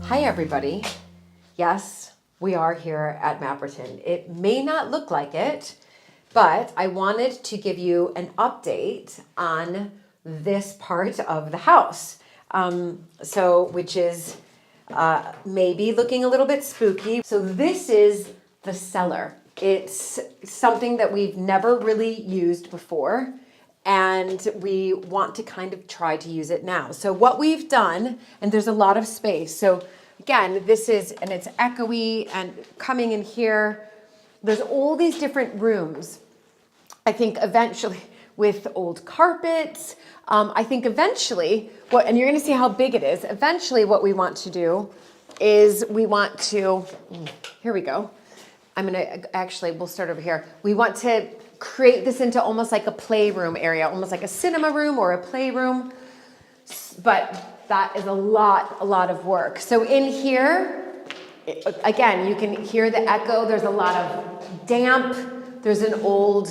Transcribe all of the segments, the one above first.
Hi everybody. Yes, we are here at Mapperton. It may not look like it, but I wanted to give you an update on this part of the house. Which is maybe looking a little bit spooky. So this is the cellar. It's something that we've never really used before, and we want to kind of try to use it now. So what we've done, and there's a lot of space. So again, this is, and it's echoey and coming in here. There's all these different rooms. I think eventually with old carpets, I think eventually and you're gonna see how big it is. Eventually what we want to do is here we go. We'll start over here. We want to create this into almost like a playroom area, almost like a cinema room or a playroom. But that is a lot of work. So in here, again, you can hear the echo. There's a lot of damp. There's an old,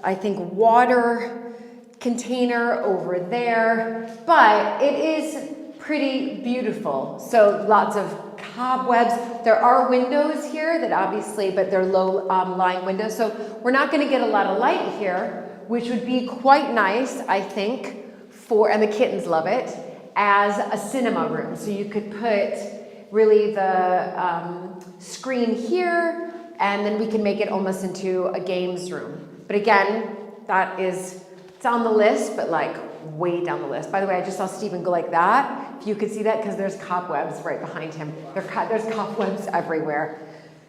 I think, water container over there, but it is pretty beautiful. So lots of cobwebs. There are windows here that obviously, but they're low lying windows. So we're not gonna get a lot of light here, which would be quite nice, I think, and the kittens love it, as a cinema room. So you could put really the screen here, and then we can make it almost into a games room. But again, it's on the list, but like way down the list. By the way, I just saw Stephen go like that. If you could see that, because there's cobwebs right behind him. There's cobwebs everywhere.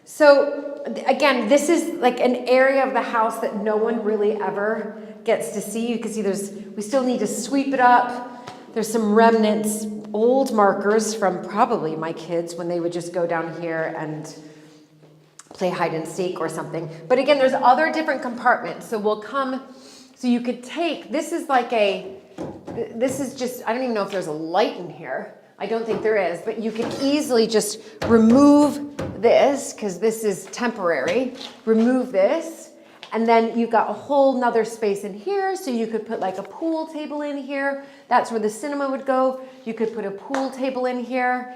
So again, this is like an area of the house that no one really ever gets to see. You can see we still need to sweep it up. There's some remnants, old markers from probably my kids when they would just go down here and play hide and seek or something. But again, there's other different compartments. So you could take, this is just, I don't even know if there's a light in here. I don't think there is, but you can easily just remove this, because this is temporary. Remove this, and then you've got a whole nother space in here, so you could put like a pool table in here. That's where the cinema would go. You could put a pool table in here.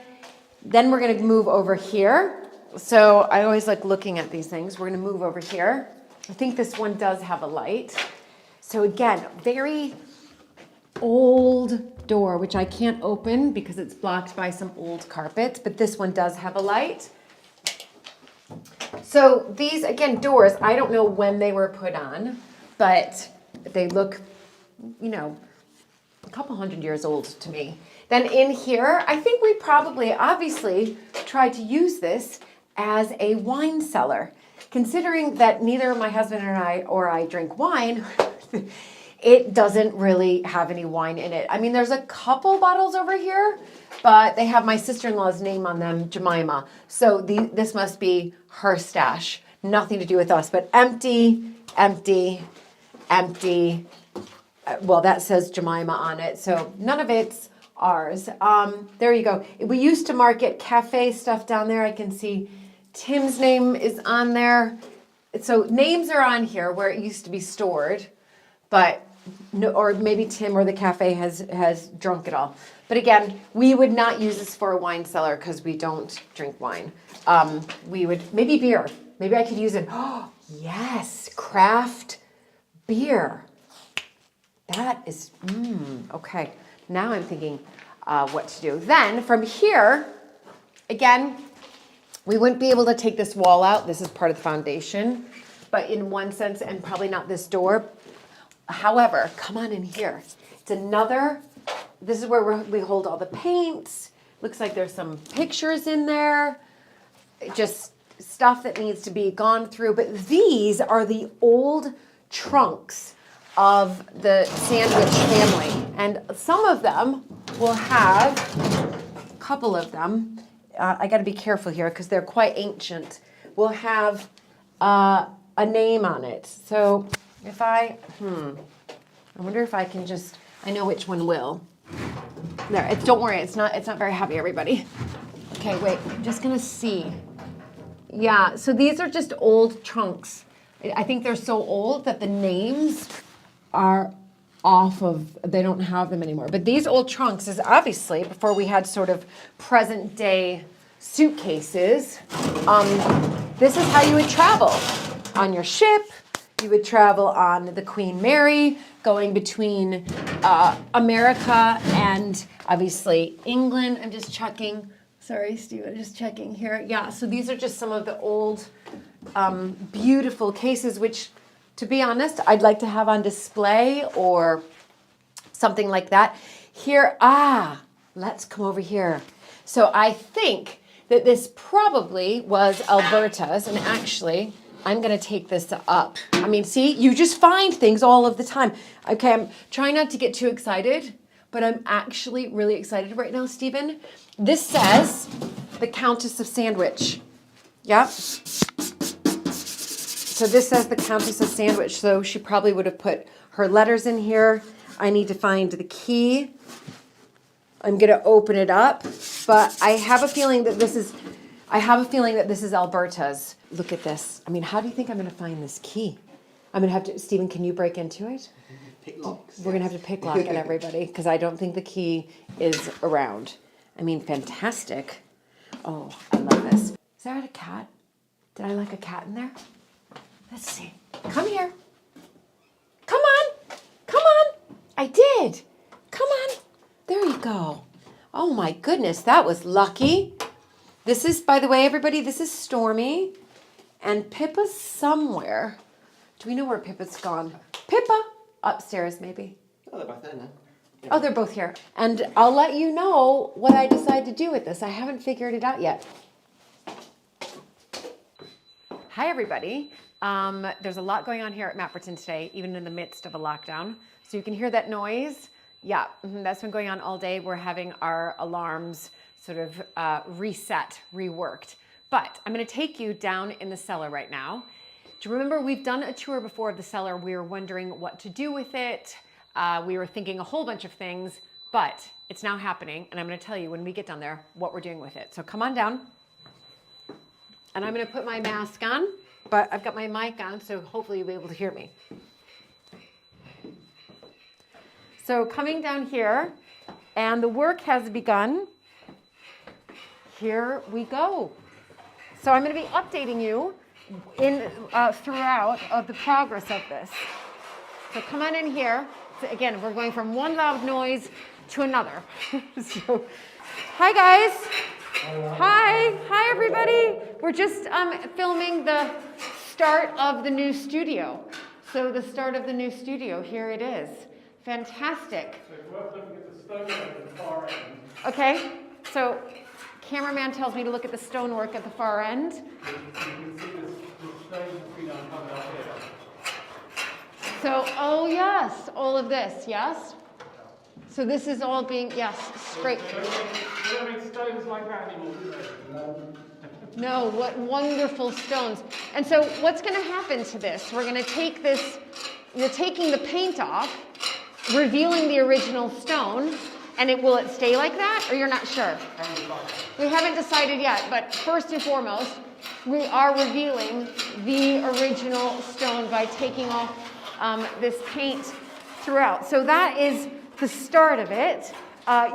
Then we're gonna move over here. So I always like looking at these things. We're gonna move over here. I think this one does have a light. So again, very old door, which I can't open because it's blocked by some old carpet, but this one does have a light. So these, again, doors, I don't know when they were put on, but they look, a couple hundred years old to me. Then in here, I think we probably, obviously, tried to use this as a wine cellar. Considering that neither my husband or I drink wine, it doesn't really have any wine in it. I mean, there's a couple bottles over here, but they have my sister-in-law's name on them, Jemima. So this must be her stash. Nothing to do with us, but empty, empty, empty. Well, that says Jemima on it, so none of it's ours. There you go. We used to market cafe stuff down there. I can see Tim's name is on there. So names are on here where it used to be stored, but no, or maybe Tim or the cafe has drunk it all. But again, we would not use this for a wine cellar because we don't drink wine. We would, maybe beer. Maybe I could use it. Oh, yes, craft beer. That is, okay. Now I'm thinking what to do. Then from here, again, we wouldn't be able to take this wall out. This is part of the foundation, but in one sense, and probably not this door. However, come on in here. This is where we hold all the paints. Looks like there's some pictures in there. Just stuff that needs to be gone through. But these are the old trunks of the Sandwich family. And some of them will have, a couple of them, I gotta be careful here because they're quite ancient, will have a name on it. So if I wonder if I can just, I know which one will. There, don't worry, it's not very heavy, everybody. Okay, wait, I'm just gonna see. Yeah, so these are just old trunks. I think they're so old that the names are off of, they don't have them anymore. But these old trunks is obviously before we had sort of present day suitcases. This is how you would travel on your ship. You would travel on the Queen Mary, going between America and obviously England. I'm just checking. Sorry, Steve, I'm just checking here. Yeah, so these are just some of the old beautiful cases, which, to be honest, I'd like to have on display or something like that. Here, let's come over here. So I think that this probably was Alberta's, and actually, I'm gonna take this up. I mean, see, you just find things all of the time. Okay, I'm trying not to get too excited, but I'm actually really excited right now, Stephen. This says the Countess of Sandwich. Yep. So this says the Countess of Sandwich, so she probably would have put her letters in here. I need to find the key. I'm gonna open it up, but I have a feeling that this is Alberta's. Look at this. I mean, how do you think I'm gonna find this key? I'm gonna have to, Stephen, can you break into it? Pick locks. We're gonna have to pick lock it, everybody, because I don't think the key is around. I mean, fantastic. Oh, I love this. Is that a cat? Did I like a cat in there? Let's see. Come here. Come on. Come on. I did. Come on. There you go. Oh my goodness, that was lucky. This is, by the way, everybody, this is Stormy. And Pippa's somewhere. Do we know where Pippa's gone? Pippa! Upstairs, maybe. Oh, they're both there now. Yeah. Oh, they're both here. And I'll let you know what I decide to do with this. I haven't figured it out yet. Hi, everybody. There's a lot going on here at Mapperton today, even in the midst of a lockdown. So you can hear that noise. Yeah, that's been going on all day. We're having our alarms sort of reset, reworked. But I'm going to take you down in the cellar right now. Do you remember we've done a tour before of the cellar? We were wondering what to do with it. We were thinking a whole bunch of things, but it's now happening. And I'm going to tell you when we get down there what we're doing with it. So come on down. And I'm going to put my mask on, but I've got my mic on, so hopefully you'll be able to hear me. So coming down here, and the work has begun. Here we go. So I'm going to be updating you throughout of the progress of this. So come on in here. So again, we're going from one loud noise to another. So, hi guys. Hi everybody. We're just filming the start of the new studio. So the start of the new studio, here it is. Fantastic. So it's worth looking at the stonework at the far end. Okay, so cameraman tells me to look at the stonework at the far end. You can see this stone that's been uncovered up here. So, oh yes, all of this, yes? So this is all being, yes, straight. They don't make stones like that anymore, do they? No, what wonderful stones. And so what's going to happen to this? We're going to take this, you're taking the paint off, revealing the original stone, and will it stay like that, or you're not sure? We haven't decided yet, but first and foremost, we are revealing the original stone by taking off this paint throughout. So that is the start of it.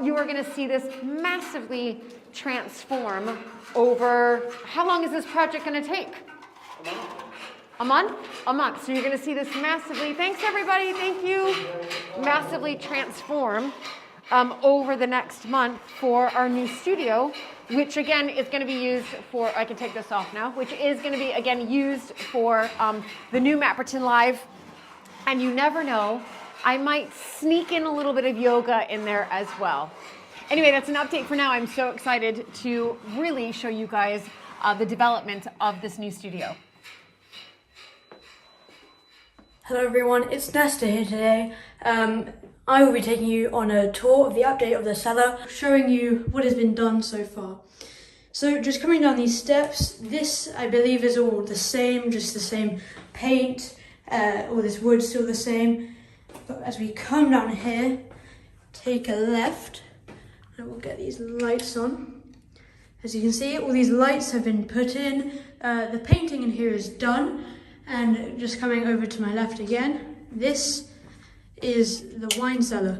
You are going to see this massively transform over, how long is this project going to take? A month? A month. So you're going to see this massively, thanks everybody, thank you, massively transform over the next month for our new studio, which again is going to be used for, I can take this off now, which is going to be again used for the new Mapperton Live. And you never know, I might sneak in a little bit of yoga in there as well. Anyway, that's an update for now. I'm so excited to really show you guys the development of this new studio. Hello everyone, it's Nesta here today. I will be taking you on a tour of the update of the cellar, showing you what has been done so far. So just coming down these steps, this I believe is all the same, just the same paint, all this wood still the same. But as we come down here, take a left, and we'll get these lights on. As you can see, all these lights have been put in, the painting in here is done. And just coming over to my left again, this is the wine cellar.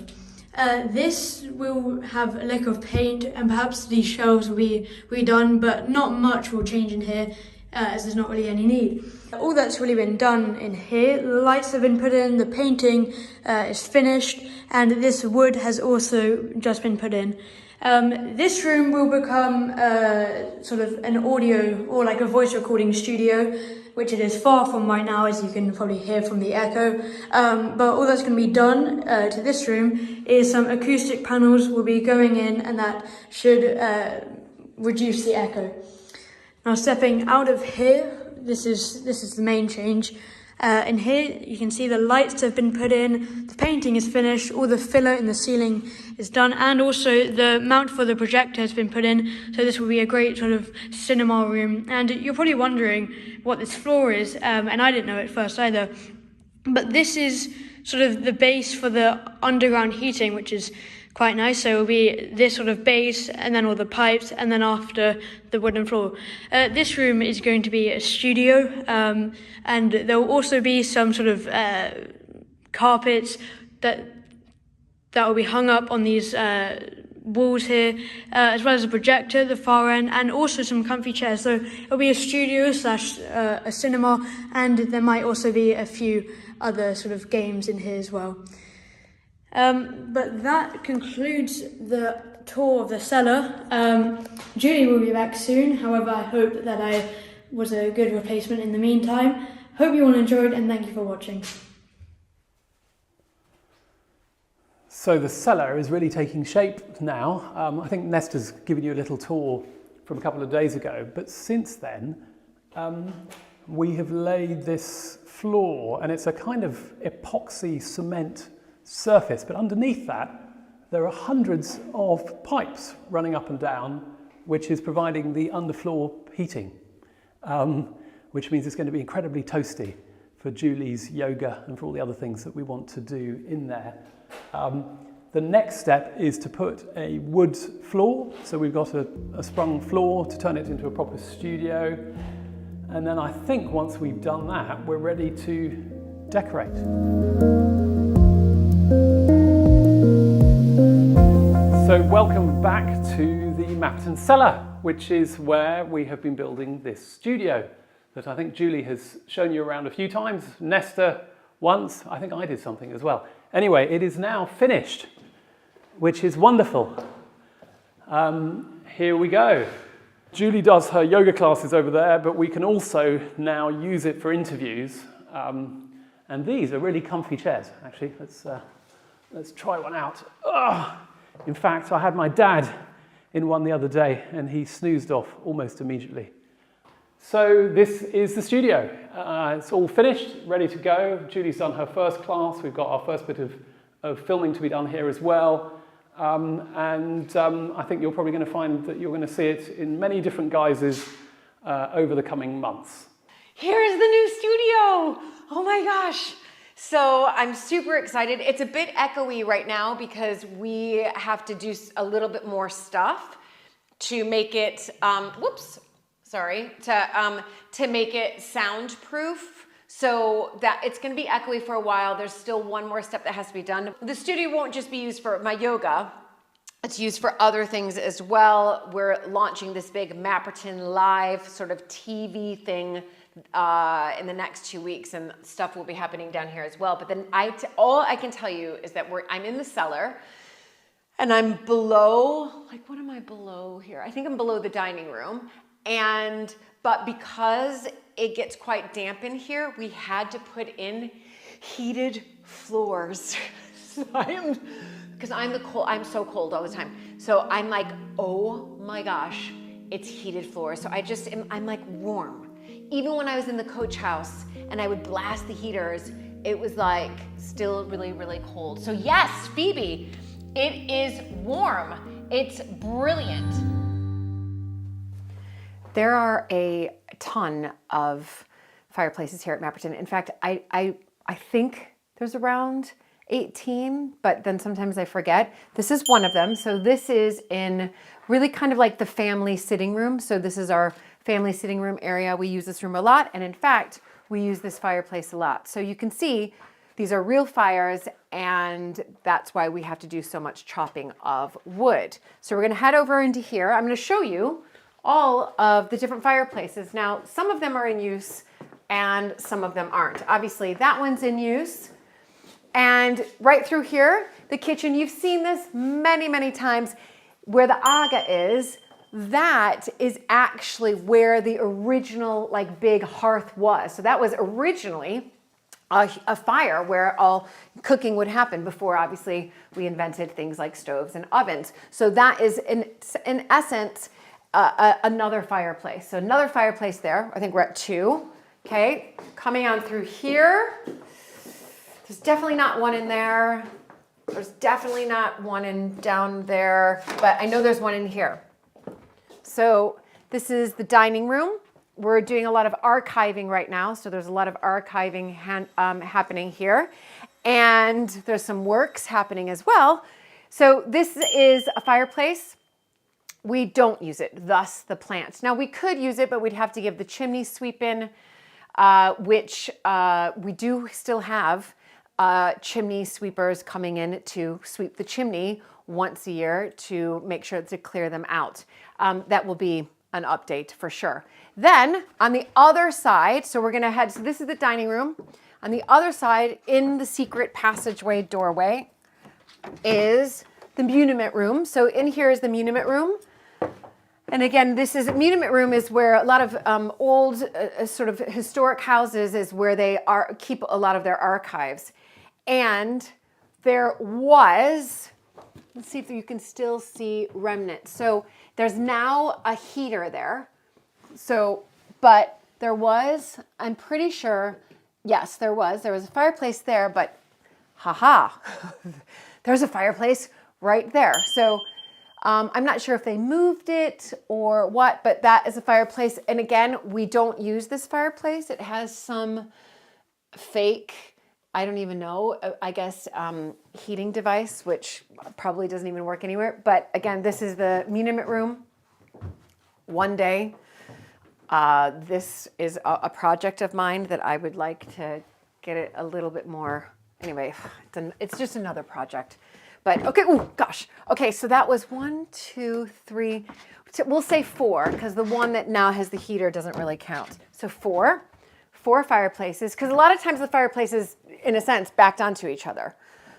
This will have a lick of paint and perhaps these shelves will be redone, but not much will change in here as there's not really any need. All that's really been done in here, the lights have been put in, the painting is finished, and this wood has also just been put in. This room will become sort of an audio or like a voice recording studio, which it is far from right now, as you can probably hear from the echo. But all that's going to be done to this room is some acoustic panels will be going in, and that should reduce the echo. Now, stepping out of here, this is the main change. In here, you can see the lights have been put in, the painting is finished, all the filler in the ceiling is done, and also the mount for the projector has been put in, so this will be a great sort of cinema room. And you're probably wondering what this floor is, and I didn't know at first either, but this is sort of the base for the underground heating, which is quite nice. So it will be this sort of base, and then all the pipes, and then after the wooden floor. This room is going to be a studio, and there will also be some sort of carpets that will be hung up on these walls here, as well as a projector at the far end, and also some comfy chairs. So it'll be a studio slash a cinema, and there might also be a few other sort of games in here as well. But that concludes the tour of the cellar. Julie will be back soon, however I hope that I was a good replacement in the meantime. Hope you all enjoyed, and thank you for watching. So the cellar is really taking shape now. I think Nesta's given you a little tour from a couple of days ago, but since then we have laid this floor, and it's a kind of epoxy cement surface, but underneath that there are hundreds of pipes running up and down, which is providing the underfloor heating, which means it's going to be incredibly toasty for Julie's yoga and for all the other things that we want to do in there. The next step is to put a wood floor, so we've got a sprung floor to turn it into a proper studio, and then I think once we've done that, we're ready to decorate. So welcome back to the Mapperton cellar, which is where we have been building this studio that I think Julie has shown you around a few times, Nesta once, I think I did something as well. Anyway, it is now finished, which is wonderful. Here we go. Julie does her yoga classes over there, but we can also now use it for interviews. And these are really comfy chairs, actually. Let's try one out. Oh, in fact, I had my dad in one the other day, and he snoozed off almost immediately. So this is the studio. It's all finished, ready to go. Julie's done her first class. We've got our first bit of filming to be done here as well. I think you're probably going to find that you're going to see it in many different guises over the coming months. Here's the new studio. Oh my gosh. So I'm super excited. It's a bit echoey right now because we have to do a little bit more stuff to make it, to make it soundproof. So that it's going to be echoey for a while. There's still one more step that has to be done. The studio won't just be used for my yoga. It's used for other things as well. We're launching this big Mapperton Live sort of TV thing in the next 2 weeks, and stuff will be happening down here as well. But then all I can tell you is that I'm in the cellar, and I'm below, like, what am I below here? I think I'm below the dining room. But because it gets quite damp in here, we had to put in heated floors. Because I'm so cold all the time. So I'm like, oh my gosh, it's heated floors. So I'm like warm. Even when I was in the coach house and I would blast the heaters, it was like still really, really cold. So yes, Phoebe, it is warm. It's brilliant. There are a ton of fireplaces here at Mapperton. In fact, I think there's around 18, but then sometimes I forget. This is one of them. So this is in really kind of like the family sitting room. So this is our family sitting room area. We use this room a lot. And in fact, we use this fireplace a lot. So you can see These are real fires, and that's why we have to do so much chopping of wood. So we're gonna head over into here. I'm gonna show you all of the different fireplaces. Now, some of them are in use and some of them aren't. Obviously, that one's in use. And right through here, the kitchen, you've seen this many, many times. Where the aga is, that is actually where the original like big hearth was. So that was originally a fire where all cooking would happen before obviously we invented things like stoves and ovens. So that is in essence another fireplace. So another fireplace there. I think we're at 2. Okay, coming on through here. There's definitely not one in there. There's definitely not one in down there, but I know there's one in here. So this is the dining room. We're doing a lot of archiving right now, so there's a lot of archiving happening here. And there's some works happening as well. So this is a fireplace. We don't use it, thus the plant. Now we could use it, but we'd have to give the chimney sweep in, which we do still have chimney sweepers coming in to sweep the chimney once a year to make sure to clear them out. That will be an update for sure. Then on the other side, so we're gonna head, so this is the dining room. On the other side, in the secret passageway doorway, is the muniment room. So in here is the muniment room. And again, this is muniment room is where a lot of old sort of historic houses is where they keep a lot of their archives. And there was, let's see if you can still see remnants. So there's now a heater there. So, but there was, I'm pretty sure, yes, there was a fireplace there, but haha, there's a fireplace right there. So I'm not sure if they moved it or what, but that is a fireplace. And again, we don't use this fireplace. It has some fake, I don't even know, I guess, heating device, which probably doesn't even work anywhere. But again, this is the muniment room. One day, this is a project of mine that I would like to get it a little bit more. Anyway, it's just another project. But okay, oh gosh. Okay, so that was 1, 2, 3. We'll say 4 because the one that now has the heater doesn't really count. So 4 fireplaces, because a lot of times the fireplaces, in a sense, backed onto each other.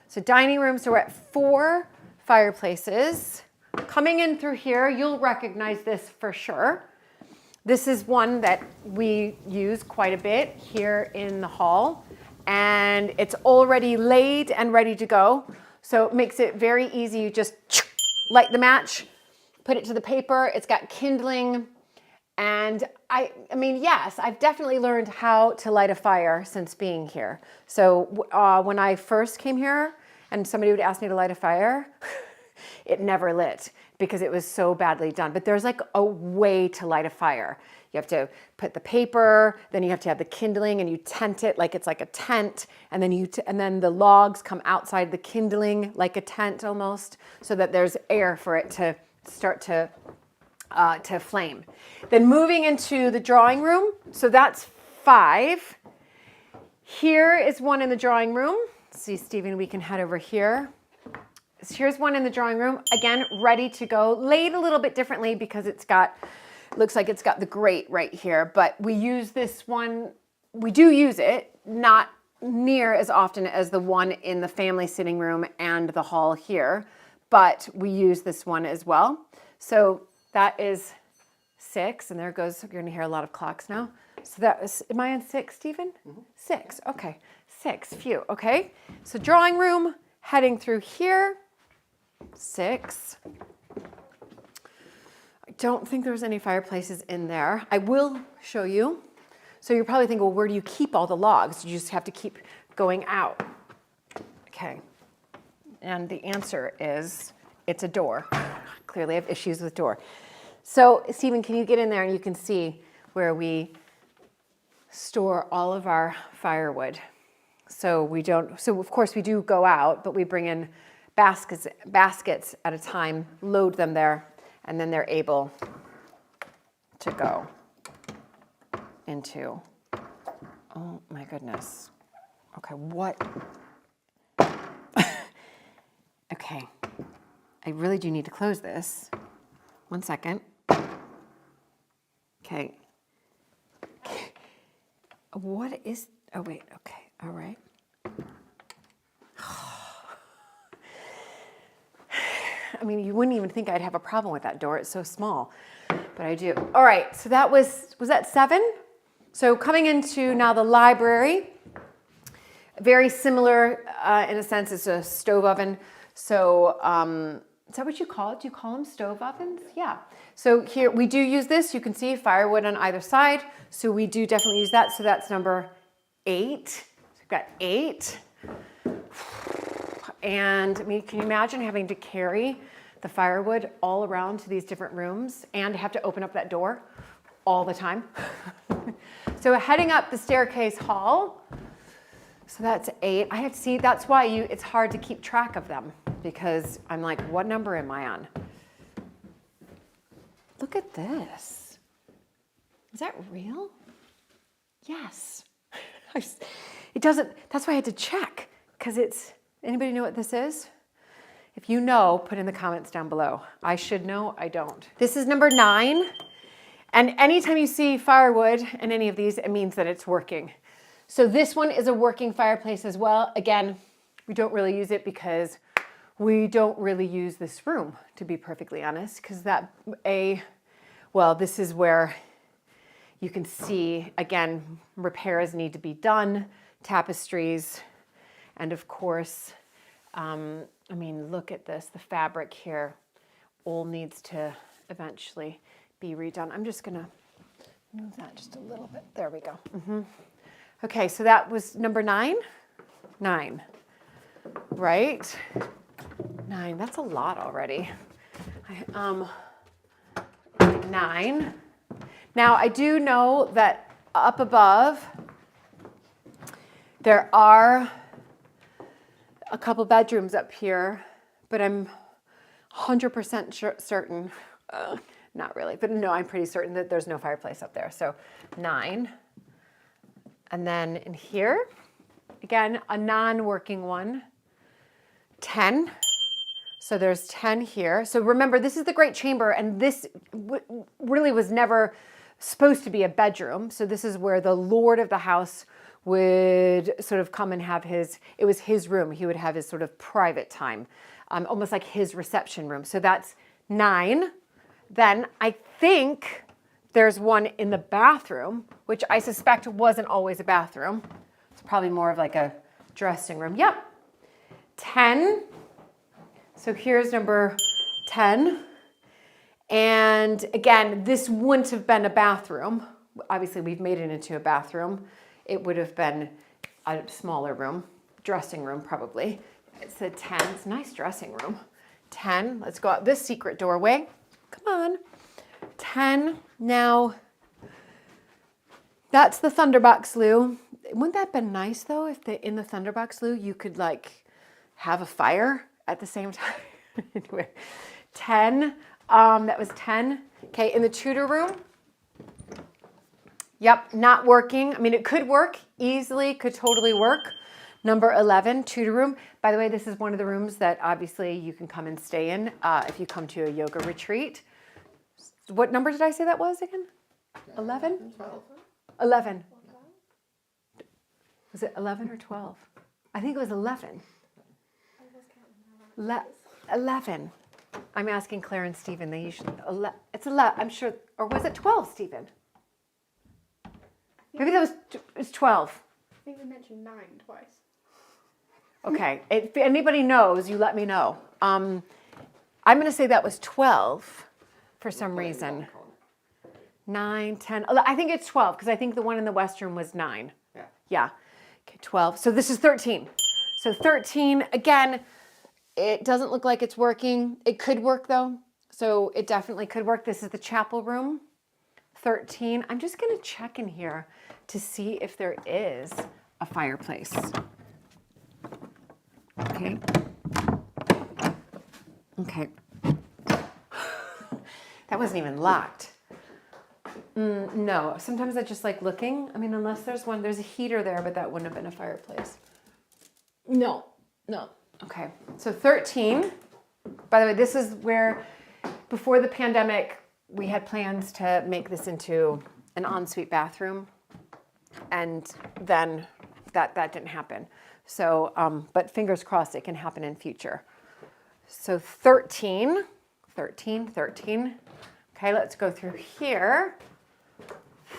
So dining room, so we're at 4 fireplaces. Coming in through here, you'll recognize this for sure. This is one that we use quite a bit here in the hall, and it's already laid and ready to go. So it makes it very easy. You just light the match, put it to the paper. It's got kindling. And I mean, yes, I've definitely learned how to light a fire since being here. So when I first came here and somebody would ask me to light a fire, it never lit because it was so badly done. But there's like a way to light a fire. You have to put the paper, then you have to have the kindling, and you tent it like it's like a tent, and then the logs come outside the kindling like a tent almost, so that there's air for it to start to flame. Then moving into the drawing room, so that's 5. Here is one in the drawing room. See, Stephen, we can head over here. So here's one in the drawing room, again, ready to go, laid a little bit differently because looks like it's got the grate right here, but we use this one, we do use it, not near as often as the one in the family sitting room and the hall here, but we use this one as well. So that is 6, and there goes, you're gonna hear a lot of clocks now. So that was, am I on 6, Stephen? Mm-hmm. 6, okay, 6, phew, okay. So drawing room, heading through here, 6. I don't think there's any fireplaces in there. I will show you. So you're probably thinking, well, where do you keep all the logs? You just have to keep going out. Okay, and the answer is, it's a door. Clearly I have issues with door. So Stephen, can you get in there and you can see where we store all of our firewood. So of course we do go out, but we bring in baskets at a time, load them there, and then they're able to go into, oh my goodness. Okay, what? Okay, I really do need to close this. 1 second. Okay. What is, oh wait, okay, all right. I mean, you wouldn't even think I'd have a problem with that door. It's so small, but I do. All right, so that was that 7? So coming into now the library, very similar in a sense. It's a stove oven. So is that what you call it? Do you call them stove ovens? Yeah. So here we do use this. You can see firewood on either side. So we do definitely use that. So that's number 8. So we've got 8. And I mean, can you imagine having to carry the firewood all around to these different rooms and have to open up that door all the time? So heading up the staircase hall. So that's 8. I have to see, that's why it's hard to keep track of them, because I'm like, what number am I on? Look at this. Is that real? Yes. It doesn't, that's why I had to check, because anybody know what this is? If you know, put in the comments down below. I should know, I don't. This is number 9. And anytime you see firewood in any of these, it means that it's working. So this one is a working fireplace as well. Again, we don't really use it because we don't really use this room, to be perfectly honest, because well, this is where you can see, again, repairs need to be done, tapestries, and of course, I mean, look at this, the fabric here all needs to eventually be redone. I'm just gonna move that just a little bit. There we go. Okay, so that was number 9. 9, right? 9, that's a lot already. 9. Now I do know that up above, there are a couple bedrooms up here, but I'm 100% certain, not really, but no, I'm pretty certain that there's no fireplace up there. So 9. And then in here, again, a non-working one, 10. So there's 10 here. So remember, this is the great chamber, and this really was never supposed to be a bedroom. So this is where the lord of the house would sort of come and have it was his room. He would have his sort of private time, almost like his reception room. So that's 9. Then I think there's one in the bathroom, which I suspect wasn't always a bathroom. It's probably more of like a dressing room. Yep. 10. So here's number 10. And again, this wouldn't have been a bathroom. Obviously, we've made it into a bathroom. It would have been a smaller room, dressing room probably. It's a 10. It's a nice dressing room. 10. Let's go out this secret doorway. Come on. 10. Now, that's the Thunderbox loo. Wouldn't that have been nice though if in the Thunderbox loo you could like have a fire at the same time? Anyway, 10. That was 10. Okay, in the Tudor room. Yep, not working. I mean, it could work easily, could totally work. Number 11, Tudor room. By the way, this is one of the rooms that obviously you can come and stay in if you come to a yoga retreat. What number did I say that was again? 11? 12. 11. Was it 11 or 12? I think it was 11. 11. I'm asking Claire and Stephen. They usually, it's 11, I'm sure, or was it 12, Stephen? Maybe that was 12. I think we mentioned 9 twice. Okay, if anybody knows, you let me know. I'm going to say that was 12 for some reason. 9, 10, 11. I think it's 12 because I think the one in the West room was 9. Yeah. Yeah. Okay, 12. So this is 13. So 13, again, it doesn't look like it's working. It could work though. So it definitely could work. This is the chapel room. 13. I'm just going to check in here to see if there is a fireplace. Okay. Okay. That wasn't even locked. No, sometimes I just like looking. I mean, unless there's one, there's a heater there, but that wouldn't have been a fireplace. No. Okay, so 13. By the way, this is where, before the pandemic, we had plans to make this into an ensuite bathroom, and then that didn't happen. So, but fingers crossed it can happen in future. So 13. Okay, let's go through here.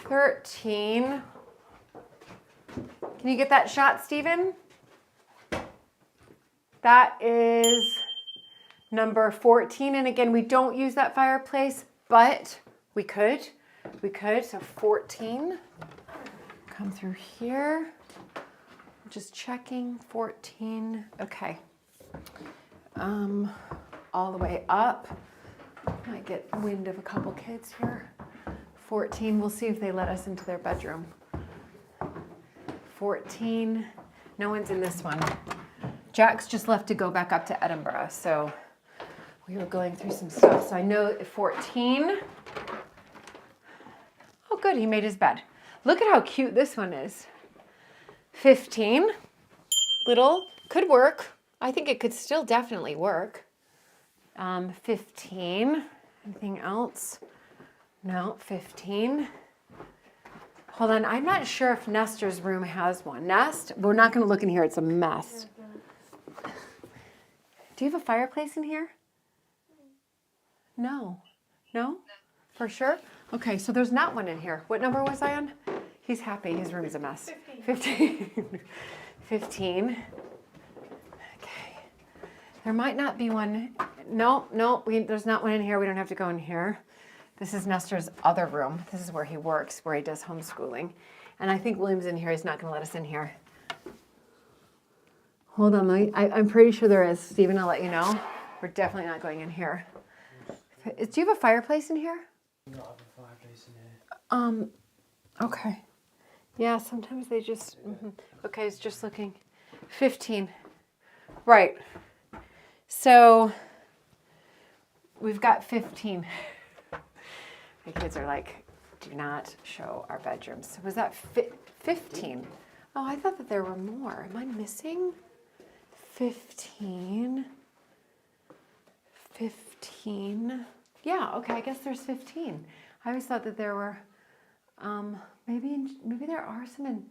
13. Can you get that shot, Stephen? That is number 14. And again, we don't use that fireplace, but we could. So 14. Come through here. Just checking. 14. Okay. All the way up. Might get wind of a couple kids here. 14. We'll see if they let us into their bedroom. 14. No one's in this one. Jack's just left to go back up to Edinburgh, so we were going through some stuff. So I know 14. Oh, good, he made his bed. Look at how cute this one is. 15. Little, could work. I think it could still definitely work. 15. Anything else? No, 15. Hold on, I'm not sure if Nestor's room has one. Nest, we're not going to look in here. It's a mess. Do you have a fireplace in here? No. No? For sure? Okay, so there's not one in here. What number was I on? He's happy. His room is a mess. 15. 15. Okay. There might not be one. No, there's not one in here. We don't have to go in here. This is Nestor's other room. This is where he works, where he does homeschooling. And I think William's in here. He's not going to let us in here. Hold on, I'm pretty sure there is. Stephen, I'll let you know. We're definitely not going in here. Do you have a fireplace in here? Not have a fireplace in here. Okay. Yeah, sometimes they just, Okay, it's just looking. 15. Right. So we've got 15. My kids are like, do not show our bedrooms. So was that 15? Oh, I thought that there were more. Am I missing? 15. Yeah, okay, I guess there's 15. I always thought that there were, maybe there are some in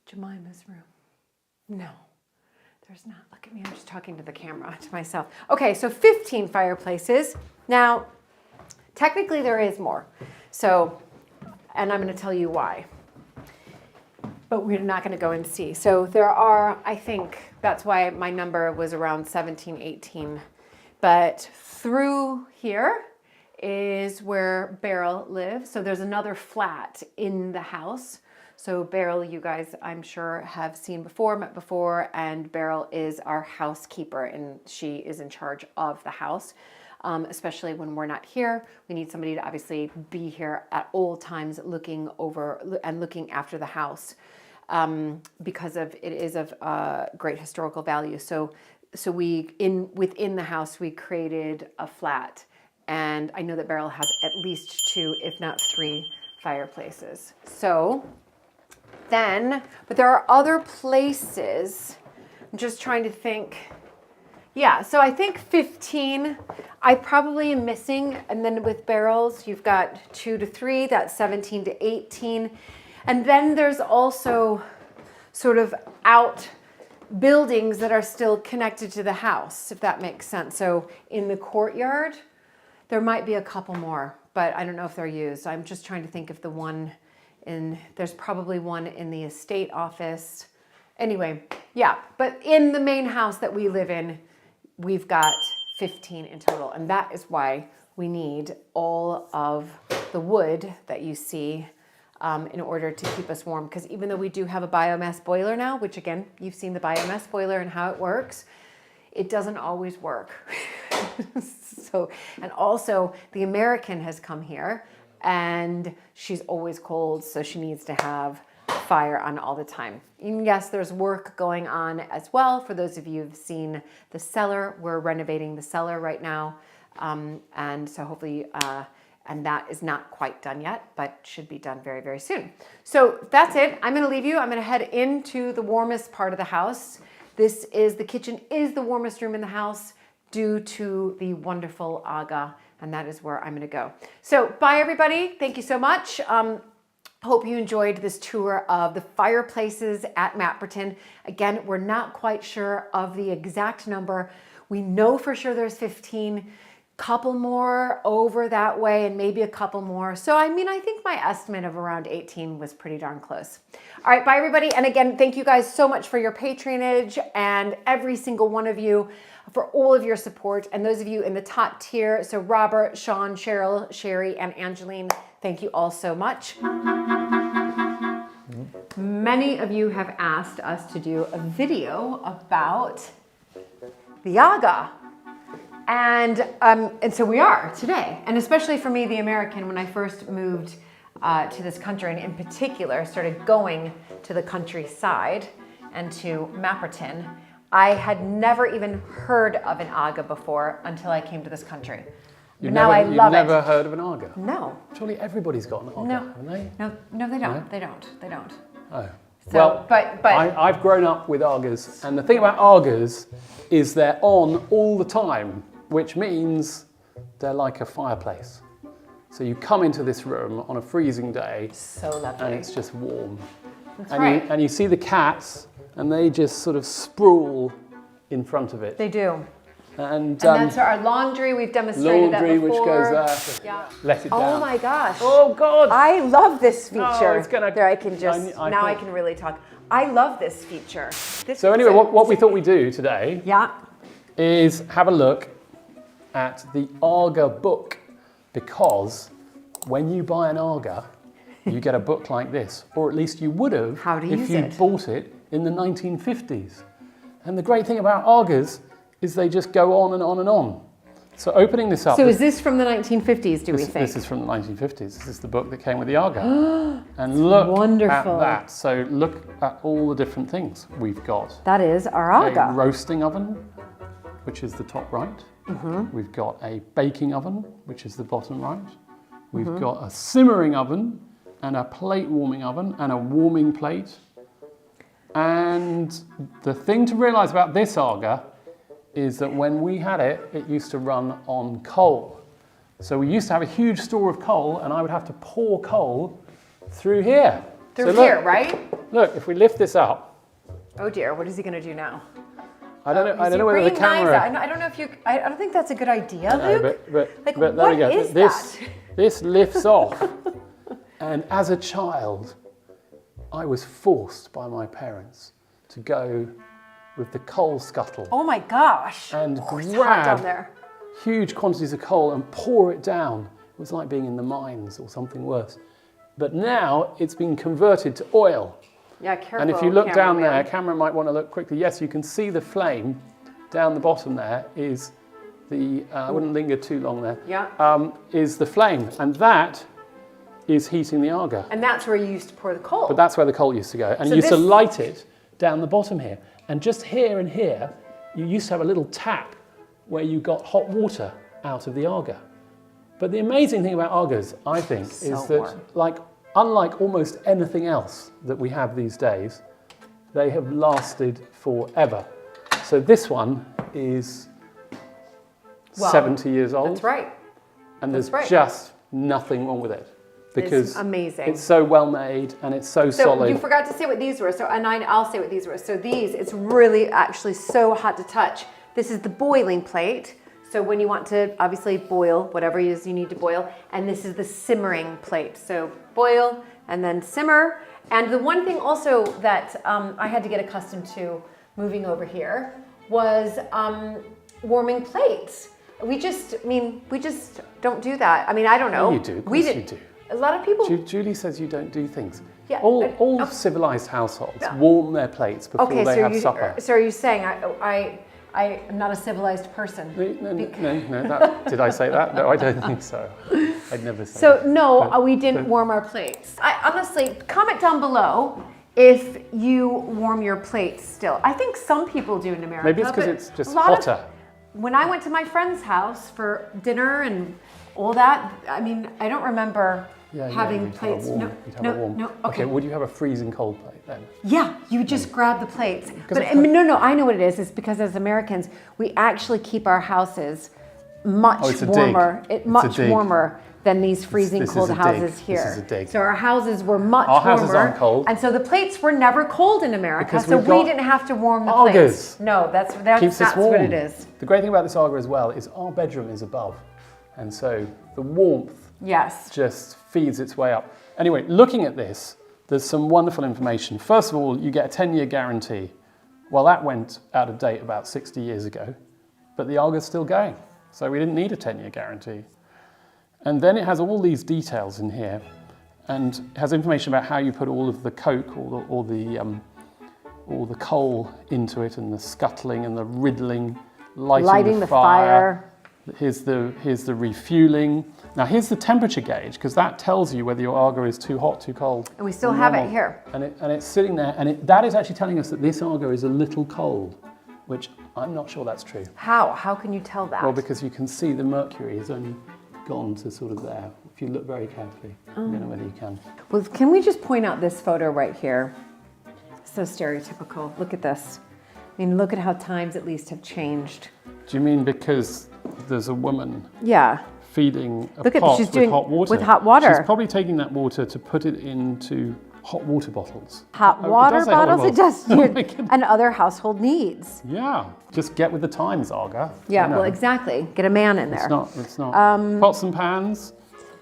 Jemima's room. No, there's not. Look at me, I'm just talking to the camera, to myself. Okay, so 15 fireplaces. Now, technically there is more. So, and I'm gonna tell you why. But we're not gonna go and see. So there are, I think, that's why my number was around 17, 18. But through here is where Beryl lives. So there's another flat in the house. So Beryl, you guys, I'm sure, have seen before, met before, and Beryl is our housekeeper, and she is in charge of the house, especially when we're not here. We need somebody to obviously be here at all times looking over and looking after the house because it is of great historical value. So within the house, we created a flat, and I know that Beryl has at least 2, if not 3 fireplaces. So then, but there are other places. I'm just trying to think. Yeah, so I think 15, I probably am missing. And then with Beryl's, you've got 2 to 3, that's 17 to 18. And then there's also sort of out buildings that are still connected to the house, if that makes sense. So in the courtyard, there might be a couple more, but I don't know if they're used. I'm just trying to think if there's probably one in the estate office. Anyway, yeah, but in the main house that we live in, we've got 15 in total. And that is why we need all of the wood that you see in order to keep us warm. Because even though we do have a biomass boiler now, which again, you've seen the biomass boiler and how it works, it doesn't always work. So, and also the American has come here and she's always cold, so she needs to have fire on all the time. And yes, there's work going on as well. For those of you who've seen the cellar, we're renovating the cellar right now. And so hopefully, and that is not quite done yet, but should be done very, very soon. So that's it. I'm gonna leave you. I'm gonna head into the warmest part of the house The kitchen is the warmest room in the house due to the wonderful Aga, and that is where I'm gonna go. So bye everybody, thank you so much. Hope you enjoyed this tour of the fireplaces at Mapperton. Again, we're not quite sure of the exact number. We know for sure there's 15, couple more over that way and maybe a couple more. So, I mean, I think my estimate of around 18 was pretty darn close. All right, bye everybody. And again, thank you guys so much for your patronage and every single one of you for all of your support. And those of you in the top tier, so Robert, Sean, Cheryl, Sherry, and Angeline, thank you all so much. Many of you have asked us to do a video about the Aga. And so we are today. And especially for me, the American, when I first moved to this country, and in particular started going to the countryside and to Mapperton, I had never even heard of an Aga before until I came to this country. But now I love it. You've never heard of an Aga? No. Surely everybody's got an Aga, No. haven't they? No, they don't. No? They don't. Oh. So, Well, but I've grown up with Agas, and the thing about Agas is they're on all the time, which means they're like a fireplace. So you come into this room on a freezing day, so lovely. and it's just warm. That's And right. you see the cats, and they just sort of sprawl in front of it. They do. And that's our laundry. We've demonstrated laundry, that before. which goes there. Yeah. Let it down. Oh my gosh. Oh God! I love this feature. it's gonna- There, I can just I now I thought- can really talk. I love this feature. So anyway, what we thought we'd do today Yeah. is have a look at the Aga book, because when you buy an Aga, you get a book like this, or at least you would have How to if use you it. bought it in the 1950s. And the great thing about Agas is they just go on and on and on. So opening this up. So is this from the 1950s? Do we This, think? this is from the 1950s. This is the book that came with the Aga. And look wonderful. at that. So look at all the different things we've got. That is our A Aga. roasting oven, which is the top right. Mm-hmm. We've got a baking oven, which is the bottom right. We've Mm-hmm. got a simmering oven and a plate warming oven and a warming plate. And the thing to realise about this Aga is that when we had it, it used to run on coal. So we used to have a huge store of coal, and I would have to pour coal through here. Through So look, here, right? Look, if we lift this up, Oh dear, what is he going to do now? I don't know. I Is he don't know whether the bringing knives camera. out? I don't know if you. I don't think that's a good idea, No, Luke. Like, but there what we go. is This that? this lifts off, and as a child, I was forced by my parents to go with the coal scuttle Oh my gosh! and It's hot down grab there. huge quantities of coal and pour it down. It was like being in the mines or something worse. But now it's been converted to oil. Yeah, careful. And if you look down there, cameraman. camera might want to look quickly. Yes, you can see the flame down the bottom there is the, I wouldn't linger too long there. Yeah. Is the flame. And that is heating the Aga. And that's where you used to pour the coal. But that's where the coal used to go. And So you used to this- light it down the bottom here. And just here and here, you used to have a little tap where you got hot water out of the Aga. But the amazing thing about Agas, I think, So is that warm. unlike almost anything else that we have these days, they have lasted forever. So this one is Well, 70 years old. That's right. And That's there's right. just nothing wrong with it. Because amazing. it's so well made and it's so So solid. you forgot to say what these were. So I'll say what these were. So these, it's really actually so hot to touch. This is the boiling plate. So when you want to obviously boil whatever it is you need to boil, and this is the simmering plate. So boil and then simmer. And the one thing also that I had to get accustomed to moving over here was warming plates. We just don't do that. I mean, I don't know. You do, of We course did. you do. A lot of people. Julie says you don't do things. Yeah, All oh. civilized households Yeah. warm their plates before Okay, they so have supper. so are you saying I am not a civilized person? No, did I say that? No, I don't think so. I'd never say So that. no, But- we didn't warm our plates. I honestly, comment down below if you warm your plates still. I think some people do in America. Maybe it's because but it's just a lot of- hotter. when I went to my friend's house for dinner and all that, I mean, I don't remember having you'd have a plates. warm- No, you'd have no, a warm- no. Okay. Would you have a freezing cold plate then? Yeah, you would just grab the plates. But it's- no, I know what it is. It's because as Americans, we actually keep our houses much Oh, it's a dig. warmer. It's a Much dig. warmer than these freezing this is cold a dig. houses here. This is a dig. So our houses were much Our warmer. houses aren't cold. And so the plates were never cold in America. Because So we've we got didn't have to warm the Argos. plates. No, that's Keeps us warm. what it is. The great thing about this Arga as well is our bedroom is above. And so the warmth Yes. just feeds its way up. Anyway, looking at this, there's some wonderful information. First of all, you get a 10-year guarantee. Well, that went out of date about 60 years ago, but the Arga's still going. So we didn't need a 10-year guarantee. And then it has all these details in here, and it has information about how you put all of the coke, all the coal into it, and the scuttling and the riddling, lighting the fire. Here's the refueling. Now here's the temperature gauge, because that tells you whether your Arga is too hot, too cold. And we still or have it normal. here. And it's sitting there, and that is actually telling us that this Arga is a little cold, which I'm not sure that's true. How? How can you tell that? Well, because you can see the mercury has only gone to sort of there. If you look very carefully, I don't know whether you can. Well, can we just point out this photo right here? So stereotypical. Look at this. I mean, look at how times at least have changed. Do you mean because there's a woman Yeah. feeding a Look at pot she's with doing hot water? with hot water. She's probably taking that water to put it into hot water bottles. Hot Oh, it water does say hot bottles, it does, Oh my goodness. and other household needs. Yeah, just get with the times, Arga. Yeah, You know, well, exactly. Get a man in there. It's not. Pots and pans,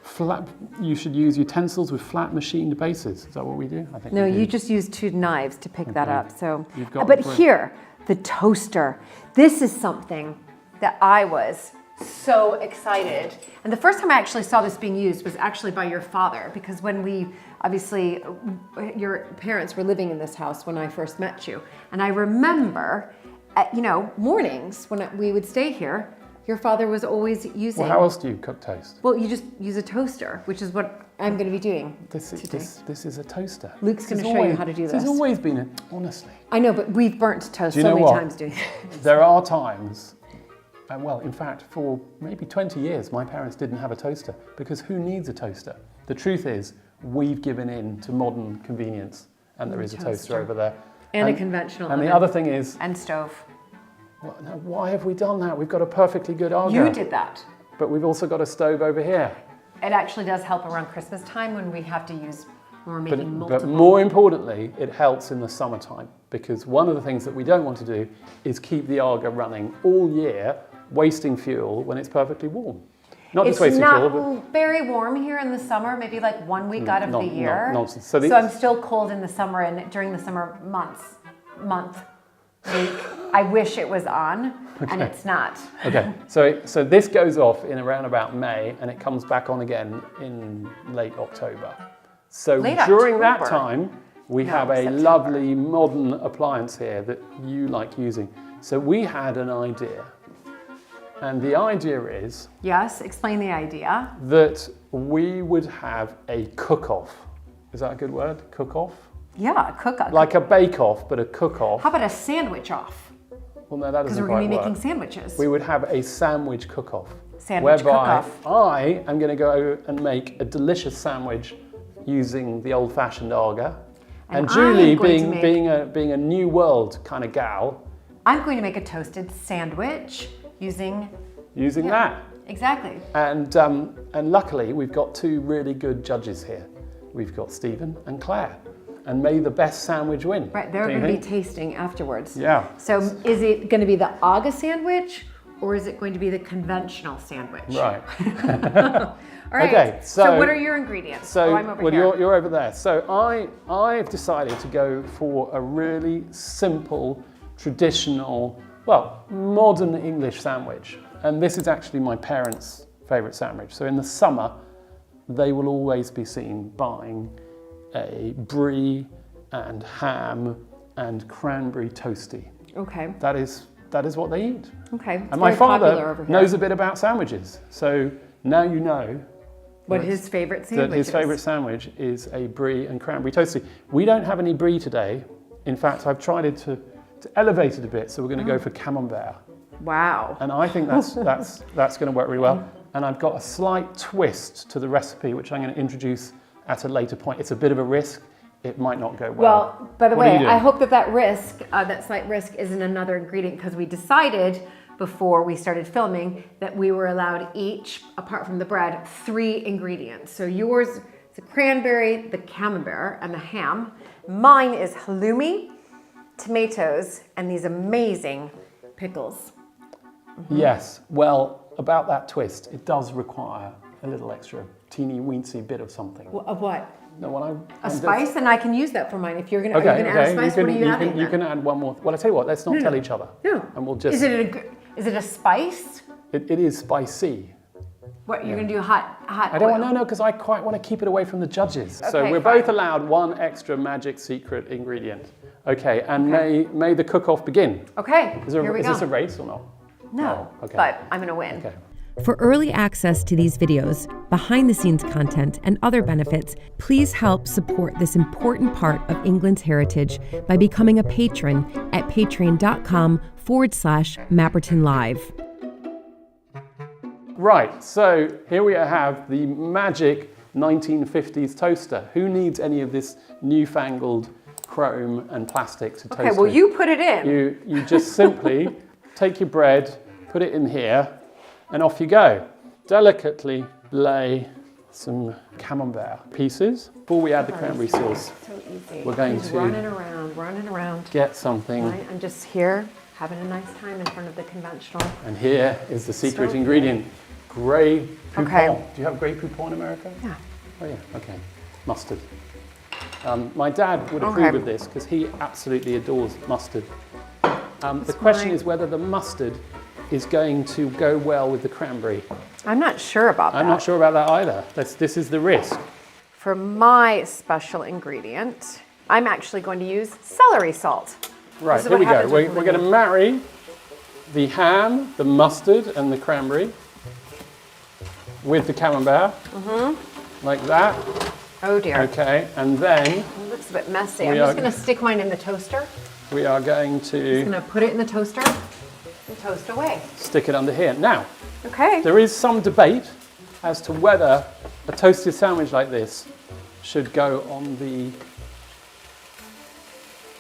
flat. You should use utensils with flat machined bases. Is that what we do? I think No, we do. you just use 2 knives to pick that Okay. up. So, You've got but the- here, the toaster. This is something that I was so excited. And the first time I actually saw this being used was actually by your father, because when we obviously your parents were living in this house when I first met you, and I remember, at, mornings when we would stay here, your father was always using. Well, how else do you cook toast? Well, you just use a toaster, which is what I'm going to be doing today. This is a toaster. Luke's This gonna has show you always- how to do This this. has always been, honestly. I know, but we've burnt toast Do you so know many what? times doing it. There are times, and well, in fact, for maybe 20 years, my parents didn't have a toaster, because who needs a toaster? The truth is, we've given in to modern convenience, and there is a toaster over there. And a conventional And the oven. other thing is, And stove. now, why have we done that? We've got a perfectly good Arga. You did that. But we've also got a stove over here. It actually does help around Christmas time when we have to use, when we're making But multiple. more importantly, it helps in the summertime, because one of the things that we don't want to do is keep the Arga running all year, wasting fuel when it's perfectly warm. Not It's just wasting fuel, but not very warm here in the summer, maybe like 1 week out of the year. nonsense. So, So I'm still cold in the summer and during the summer week. I wish it was on, and it's not. okay. So this goes off in around about May, and it comes back on again in late October. So Late during that October? time, we No, have a September. lovely modern appliance here that you like using. So we had an idea, and the idea is Yes, explain the idea. that we would have a cook-off. Is that a good word? Cook-off? Yeah, cook-off. Like a bake-off, but a cook-off. How about a sandwich off? Well, no, that Because doesn't we're going quite to be work. making sandwiches. We would have a sandwich cook-off. Sandwich whereby cook-off. I am going to go and make a delicious sandwich using the old-fashioned Arga. And I'm Julie, going to being a new world kind of gal, I'm going to make a toasted sandwich using using that. exactly. And luckily, we've got 2 really good judges here. We've got Stephen and Claire. And may the best sandwich win. Right, they're don't you going to be think? tasting afterwards. Yeah. So is it going to be the Aga sandwich or is it going to be the conventional sandwich? Right. All right. Okay, So, so- what are your ingredients? So, I'm over well, here. you're over there. So I've decided to go for a really simple, traditional, well, modern English sandwich. And this is actually my parents' favourite sandwich. So in the summer, they will always be seen buying a brie and ham and cranberry toasty. Okay. That is what they eat. Okay. It's And my very popular father over here. knows a bit about sandwiches. So now you know what his favorite sandwich that his is. favourite sandwich is a brie and cranberry toasty. We don't have any brie today. In fact, I've tried to elevate it a bit, so we're going to go for camembert. Wow. And I think that's going to work really well. and I've got a slight twist to the recipe, which I'm going to introduce at a later point. It's a bit of a risk. It might not go well. Well, by the What are you way, doing? I hope that risk, that slight risk, isn't another ingredient, because we decided before we started filming that we were allowed each, apart from the bread, 3 ingredients. So yours is the cranberry, the camembert, and the ham. Mine is halloumi, tomatoes, and these amazing pickles. Yes, well, about that twist, it does require a little extra teeny weensy bit of something. Of what? No, what A spice, and I can use that for mine. If you're gonna, are you Okay, gonna add a spice? What are you adding? you then? can add one more. Well, I tell you what, let's not tell each other. No. And we'll just. Is it a spice? It is spicy. What you're gonna do? Hot. I don't want oil? no, because I quite want to keep it away from the judges. So Okay, we're fine. both allowed one extra magic secret ingredient. Okay, and may the cook-off begin. Okay. Is here we go. this a race or not? No. Oh, okay. But I'm gonna win. Okay. For early access to these videos, behind-the-scenes content, and other benefits, please help support this important part of England's heritage by becoming a patron at patreon.com/Mapperton Live. Right, so here we have the magic 1950s toaster. Who needs any of this newfangled chrome and plastic to toast Okay. Well, with? you put it in. You just simply take your bread, put it in here, and off you go. Delicately lay some camembert pieces. Before we add the cranberry sauce, So easy. we're going Just to running around. get something. Right? I'm just here having a nice time in front of the conventional. And here is the secret Stove. ingredient, Grey Poupon. Okay. Do you have Grey Poupon in America? Yeah. Oh yeah, okay. Mustard. My dad would Okay. approve of this because he absolutely adores mustard. The question mine. is whether the mustard is going to go well with the cranberry. I'm not sure about that. I'm not sure about that either. This is the risk. For my special ingredient, I'm actually going to use celery salt. Right, is here what we go. happens We're when we going to marry the ham, the mustard, and the cranberry with the camembert, like that. Oh dear. Okay, and then It looks a bit messy. I'm We just are- going to stick mine in the toaster. we are going I'm to going to put it in the toaster and toast away. stick it under here. Now, Okay. there is some debate as to whether a toasted sandwich like this should go on the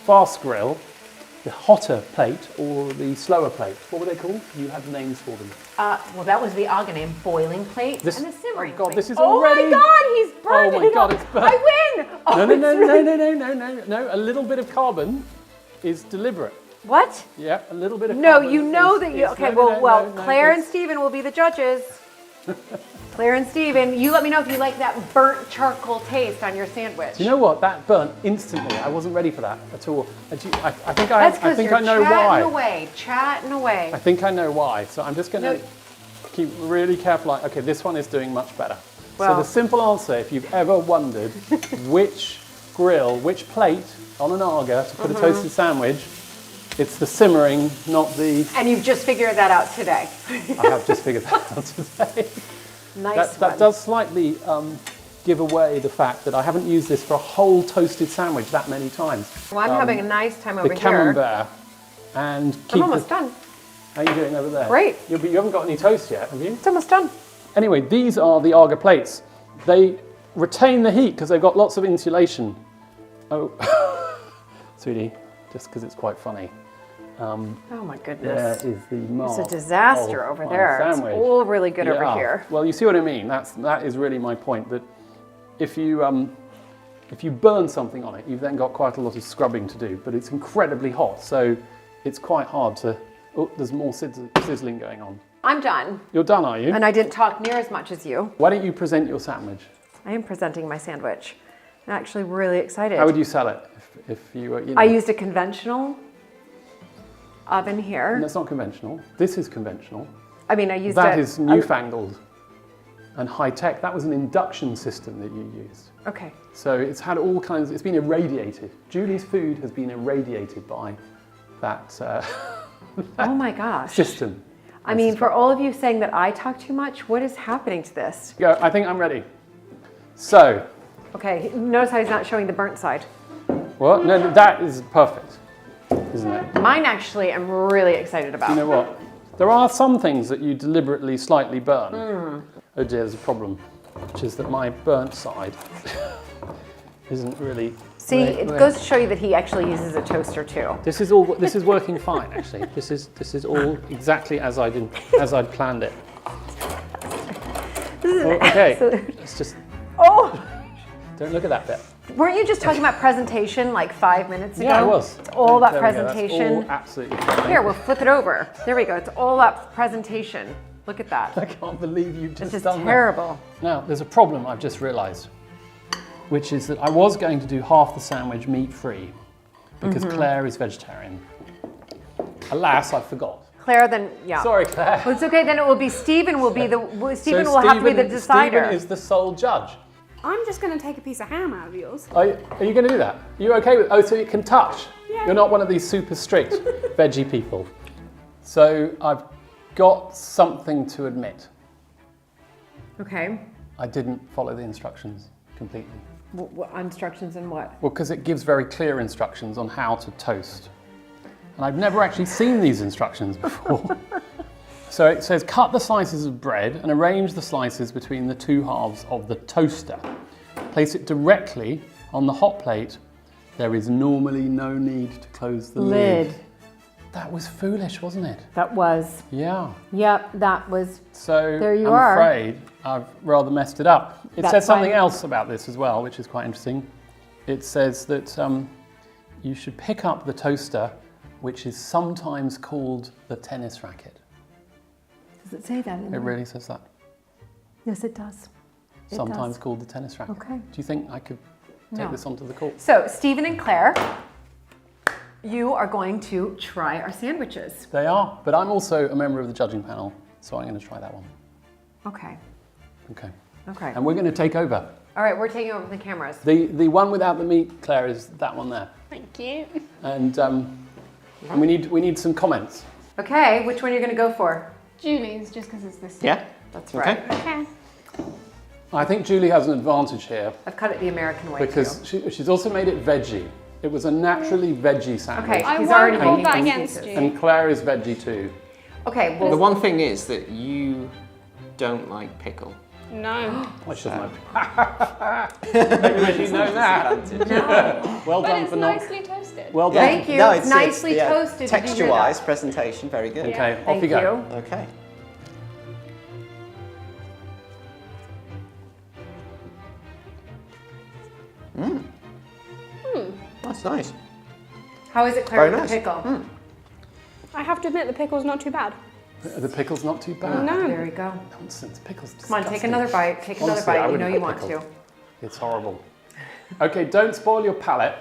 fast grill, the hotter plate, or the slower plate. What were they called? You had names for them. Well, that was the AGA name, boiling plate This- and a simmering oh God, plate. this is Oh already- my God, he's burned Oh my it God, up. it's burnt. I win! Oh, No, it's really- no. A little bit of carbon is deliberate. What? Yeah, a little bit of No, carbon. you know is- that you. is- Okay, no, well, no, Claire and it's- Stephen will be the judges. Claire and Stephen, you let me know if you like that burnt charcoal taste on your sandwich. You know what? That burnt instantly. I wasn't ready for that at all. I think That's I because think you're I know why. chatting away. I think I know why. So I'm just going to No. keep really careful. Okay, this one is doing much better. So Well- the simple answer, if you've ever wondered which grill, which plate on an Aga to put a toasted sandwich, it's the simmering, not the. And you've just figured that out today. I have just figured that out today. Nice That one. does slightly give away the fact that I haven't used this for a whole toasted sandwich that many times. Well, I'm having a nice time over The here. camembert and keep I'm almost the, done. How are you doing over there? Great. You haven't got any toast yet, have you? It's almost done. Anyway, these are the Aga plates. They retain the heat because they've got lots of insulation. Oh, sweetie, just because it's quite funny. Oh my There goodness. is the mark. It's a disaster of over my there. Sandwich. It's all really good over Yeah. here. Well, you see what I mean. That is really my point. That if you burn something on it, you've then got quite a lot of scrubbing to do. But it's incredibly hot, so it's quite hard to. Oh, there's more sizzling going on. I'm done. You're done, are you? And I didn't talk near as much as you. Why don't you present your sandwich? I am presenting my sandwich. I'm actually really excited. How would you sell it if you were? You know, I used a conventional oven here. That's not conventional. This is conventional. I mean, I used That is newfangled and high tech. That was an induction system that you used. Okay. So it's had all kinds. It's been irradiated. Julie's food has been irradiated by that Oh my gosh. system. I mean, for all of you saying that I talk too much, what is happening to this? Go. I think I'm ready. So, Okay, notice how he's not showing the burnt side. what? No, that is perfect, isn't it? Mine actually, I'm really excited about. You know what? There are some things that you deliberately slightly burn. Oh dear, there's a problem, which is that my burnt side isn't really. See, it goes to show you that he actually uses a toaster too. This is working fine actually. This is all exactly as I'd planned it. Okay, let's just. Oh, Don't look at that bit. weren't you just talking about presentation like 5 minutes ago? Yeah, I was. It's all about There we go, presentation. That's all absolutely fine. Here, we'll flip it over. There we go. It's all about presentation. Look at that. I can't believe you've just This is done terrible. that. Now, there's a problem I've just realised, which is that I was going to do half the sandwich meat-free because Claire is vegetarian. Alas, I forgot. Claire, then, yeah. Sorry, Claire. Well, it's okay, then it will be Stephen will be the, Stephen will have to be the decider. Stephen is the sole judge. I'm just going to take a piece of ham out of yours. Are you going to do that? Are you okay with? Oh, so you can touch. Yeah. You're not one of these super strict veggie people. So I've got something to admit. Okay. I didn't follow the instructions completely. What instructions and what? Well, because it gives very clear instructions on how to toast. And I've never actually seen these instructions before. So it says cut the slices of bread and arrange the slices between the two halves of the toaster. Place it directly on the hot plate. There is normally no need to close the lid. That was foolish, wasn't it? That was. Yeah. Yep, that was. So There you I'm are. afraid I've rather messed it up. It That's says something fine. else about this as well, which is quite interesting. It says that you should pick up the toaster, which is sometimes called the tennis racket. Does it say that in It there? really says that. Yes, it does. It Sometimes does. called the tennis racket. Okay. Do you think I could take No. this onto the court? So, Stephen and Claire, you are going to try our sandwiches. They are, but I'm also a member of the judging panel, so I'm going to try that one. Okay. Okay. Okay. And we're going to take over. All right, we're taking over the cameras. The one without the meat, Claire, is that one there. Thank you. And we need some comments. Okay, which one are you going to go for? Julie's, just because it's this. Yeah? That's Okay. right. Okay. I think Julie has an advantage here I've cut it the American way because too. she's also made it veggie. It was a naturally veggie sandwich. Okay, I he's won't already hold making that these against pieces. you. And Claire is veggie too. Okay, The well, one thing is that you don't like pickle. No. I should know. Maybe we should know that. Well But done it's for not. nicely toasted. Well done. Thank you. It's nicely toasted. Did you hear Texture-wise, that? presentation, very good. Okay, off thank you go. you. Okay. That's nice. How is it, Claire, Very with the nice. pickle? I have to admit the pickle's not too bad. The pickle's not too bad. No. There we go. Nonsense. Pickle's Come on, take disgusting. another bite. Take another Honestly, I bite. You wouldn't know you put want pickle. to. It's horrible. Okay, don't spoil your palate.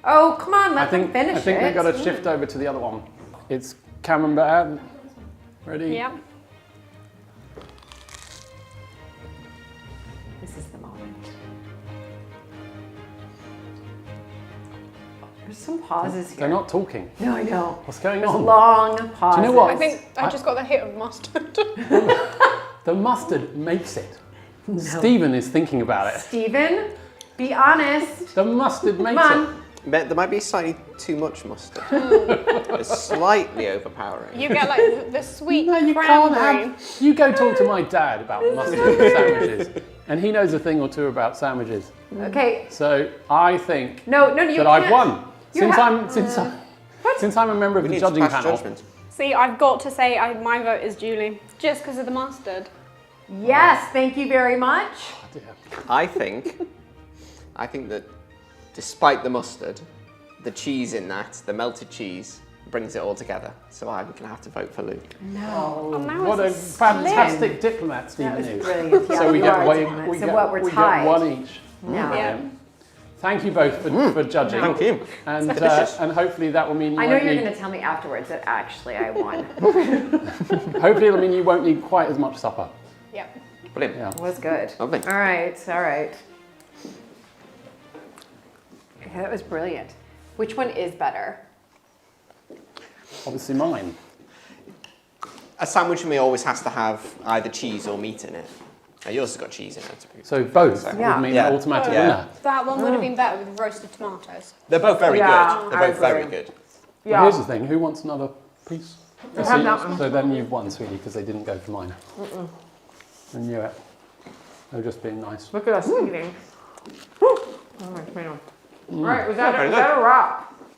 Oh, come on, I let them think finish I think it. we've got to shift over to the other one. It's camembert. Ready? Yeah. This is the moment. There's some pauses here. They're not talking. No, I know. What's going There's on? long pauses. Do you know what? I think I just got the hit of mustard. The mustard makes it. Stephen is thinking about it. Stephen, be honest. The mustard makes Come it. on. There might be slightly too much mustard. It's slightly overpowering. You get like the sweet No, you can't cranberry. have. You go talk to my dad about mustard sandwiches, and he knows a thing or two about sandwiches. Okay. So I think No, you that can't. I've won. You Since I'm a member of We the need to judging pass panel. judgment. See, I've got to say my vote is Julie, just because of the mustard. Yes, thank you very much. I think that despite the mustard, the cheese in that, the melted cheese, brings it all together. So I'm going to have to vote for Luke. No. And now What a it's fantastic diplomat That Stephen was is. brilliant. Yeah, So we you get are one, doing it. we So get, what, we're we tied. get one each. Yeah. Yeah. Thank you both for judging. Thank you. And delicious. and hopefully that will mean you I know won't you're need, going to tell me afterwards that actually I won. hopefully it'll mean you won't need quite as much supper. Yep. Brilliant. Yeah. It was good. Lovely. All right, all right. Okay, that was brilliant. Which one is better? Obviously mine. A sandwich for me always has to have either cheese or meat in it. Now yours has got cheese in it. So both Yeah. would mean Yeah. an automatic Yeah. winner. That one would have been better with roasted tomatoes. They're both very Yeah, good. They're I both very agree. good. Well, here's the thing, who wants another piece? So, have that one. so then you've won, sweetie, because they didn't go for mine. I knew it. They were just being nice. Look at us eating. Oh my God. Right, was that a wrap?